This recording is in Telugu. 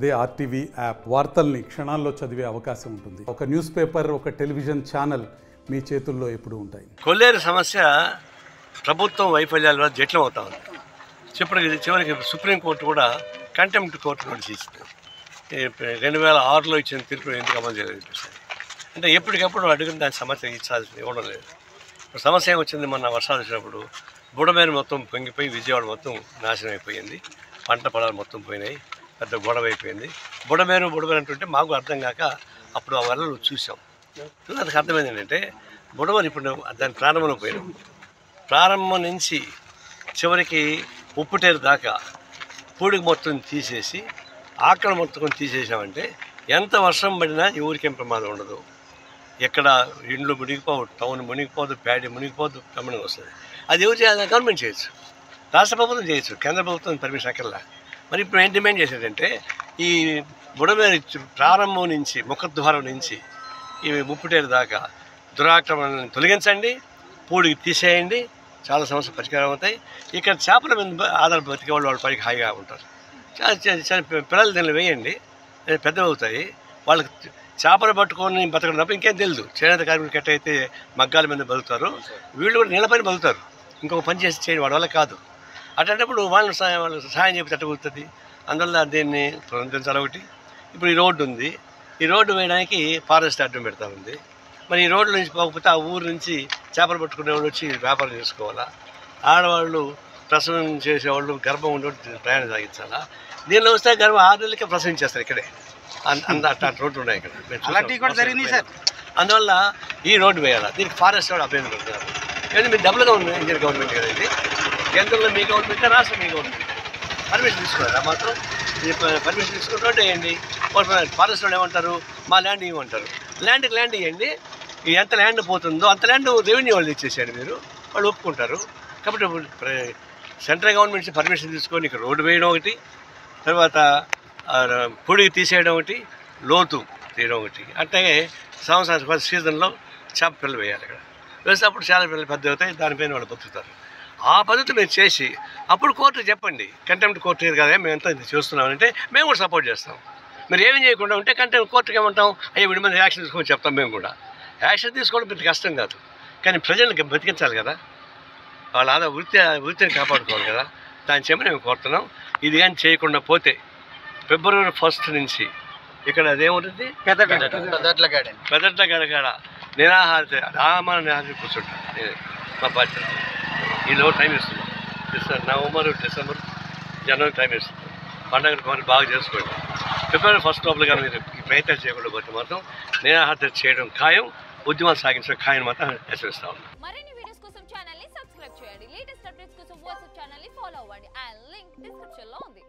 అదే ఆర్టీవీ యాప్ వార్తల్ని క్షణాల్లో చదివే అవకాశం ఉంటుంది. ఒక న్యూస్ పేపర్, ఒక టెలివిజన్ ఛానల్ మీ చేతుల్లో ఎప్పుడూ ఉంటాయి. కొల్లేరు సమస్య ప్రభుత్వం వైఫల్యాల వల్ల జటిలం అవుతా ఉంది. చివరికి సుప్రీంకోర్టు కూడా కంటెంప్ట్ కోర్టు నోటీస్ ఇచ్చింది. 2006లో ఇచ్చిన తీర్పును ఎందుకు అమలు చేయలేదు అంటే ఎప్పటికప్పుడు అడుగుని దాని సమస్య ఇవ్వడం లేదు. సమస్య ఏమొచ్చింది, మొన్న వర్షాలు వచ్చినప్పుడు బుడమేరు మొత్తం పొంగిపోయి విజయవాడ మొత్తం నాశనం అయిపోయింది. పంట పొలాలు మొత్తం పోయినాయి. పెద్ద గొడవ అయిపోయింది. బుడమేరు అంటుంటే మాకు అర్థం కాక అప్పుడు ఆ వరలు చూసాం. నాకు అర్థమైంది ఏంటంటే బుడమేరు ఇప్పుడు దాని ప్రారంభంలో పోయినాం. ప్రారంభం నుంచి చివరికి ఉప్పుటేరు దాకా పూడికి మొత్తం తీసేసి ఆకడ మొత్తం తీసేసామంటే ఎంత వర్షం పడినా ఎవరికేం ప్రమాదం ఉండదు. ఎక్కడ ఇండ్లు మునిగిపోవు, టౌన్ మునిగిపోదు, ప్యాడీ మునిగిపోదు, గమనంగా వస్తుంది. అది ఎవరు చేయాలి? గవర్నమెంట్ చేయొచ్చు, రాష్ట్ర ప్రభుత్వం చేయొచ్చు, కేంద్ర ప్రభుత్వం పర్మిషన్ అక్కర్లా. మరి ఇప్పుడు ఏం డిమాండ్ చేసేదంటే ఈ బుడమేరు ప్రారంభం నుంచి ముఖద్వారం నుంచి ఈ ముప్పుటేరు దాకా దురాక్రమణను తొలగించండి, పూడికి తీసేయండి, చాలా సమస్యలు పరిష్కారం అవుతాయి. ఇక్కడ చేపల మీద ఆధార బతికే వాళ్ళు పైకి హాయిగా ఉంటారు. పిల్లలు దీనిలో వేయండి, పెద్దవి అవుతాయి. వాళ్ళకి చేపలు పట్టుకొని బతకడం తప్ప ఇంకేం తెలియదు. చేనేత కార్మికులు ఎట్టయితే మగ్గాల మీద బతుకుతారు, వీళ్ళు కూడా నీళ్ళపైన బతుకుతారు. ఇంకొక పని చేసి చేయండి, వాడి వల్ల కాదు. అట్లాంటప్పుడు వాళ్ళు సహాయం చెప్పి తట్టుకుతుంది. అందువల్ల దీన్ని పునరుద్ధరించాలి. ఒకటి, ఇప్పుడు ఈ రోడ్డు ఉంది, ఈ రోడ్డు వేయడానికి ఫారెస్ట్ అడ్డం పెడతా ఉంది. మరి ఈ రోడ్డు నుంచి పోకపోతే ఆ ఊరు నుంచి చేపలు పట్టుకునే వాళ్ళు వచ్చి వ్యాపారం చేసుకోవాలా? ఆడవాళ్ళు ప్రసవం చేసేవాళ్ళు గర్భం ఉండేవాళ్ళు ప్రయాణం సాగించాలా? దీనిలో వస్తే గర్భం 6 నెలలకే ప్రసవించేస్తారు ఇక్కడే. అట్లాంటి రోడ్లు ఉన్నాయి ఇక్కడ. అందువల్ల ఈ రోడ్డు వేయాలా? దీనికి ఫారెస్ట్ వాడు అభ్యర్థి పెడుతున్నారు. కానీ మీరు డబ్బులుగా ఉంది ఇండియన్ గవర్నమెంట్ కదా, ఇది కేంద్రంలో మీ గవర్నమెంట్, రాష్ట్రం మీ గవర్నమెంట్. పర్మిషన్ తీసుకోవాలి. ఆ మాత్రం పర్మిషన్ తీసుకుని రోడ్డు వేయండి. ఫారెస్ట్ వాడు ఏమంటారు? మా ల్యాండ్ ఇవ్వమంటారు. ల్యాండ్కి ల్యాండ్ ఇవ్వండి, ఎంత ల్యాండ్ పోతుందో అంత ల్యాండ్ రెవెన్యూ వాళ్ళు ఇచ్చేసేయండి, మీరు వాళ్ళు ఒప్పుకుంటారు. కాబట్టి సెంట్రల్ గవర్నమెంట్ నుంచి పర్మిషన్ తీసుకొని ఇక్కడ రోడ్డు వేయడం ఒకటి, తర్వాత పొడికి తీసేయడం ఒకటి, లోతు తీయడం ఒకటి. అట్లాగే సంవత్సరం సీజన్లో చేప పిల్లలు వేయాలి. ఇక్కడ వేస్తే అప్పుడు చాలా పిల్లలు పెద్ద అవుతాయి, దానిపైన వాళ్ళు బతుకుతారు. ఆ పద్ధతి మీరు చేసి అప్పుడు కోర్టు చెప్పండి, కంటెంప్ట్ కోర్టు కదా మేము ఎంత చేస్తున్నామంటే మేము కూడా సపోర్ట్ చేస్తాం. మీరు ఏమీ చేయకుండా ఉంటే కంటెంప్ట్ కోర్టుకి ఏమంటాం? అయ్యో వీడి మీద యాక్షన్ తీసుకొని చెప్తాం. మేము కూడా యాక్షన్ తీసుకోవడం పెద్ద కష్టం కాదు, కానీ ప్రజలకు బతికించాలి కదా, వాళ్ళ వృత్తిని కాపాడుకోవాలి కదా, దాని చేయమని మేము కోరుతున్నాం. ఇది కానీ చేయకుండా పోతే February 1 నుంచి ఇక్కడ అదేముంటుంది, పెద్దట్ల గడకాడ నిరాహార కూర్చుంటాను. మా బాధ్యత ఈలో టైం ఇస్తున్నాం. నవంబర్, డిసెంబర్, జనవరి టైం ఇస్తున్నాం. పండుగ బాగా చేసుకోండి. February 1 లోపల కానీ మీరు ప్రయత్నం చేయకుండా పోతే మాత్రం నిరాహార చేయడం ఖాయం, ఉద్యమాలు సాగించడం ఖాయం మాత్రం హెచ్చరిస్తా ఉన్నాం. మరిన్ని వీడియోస్ కోసం ఛానల్ ని సబ్స్క్రైబ్ చేయండి. లేటెస్ట్ అప్డేట్స్ కోసం వాట్సాప్ ఛానల్ ని ఫాలో అవ్వండి. ఆ లింక్ డిస్క్రిప్షన్ లో ఉంది.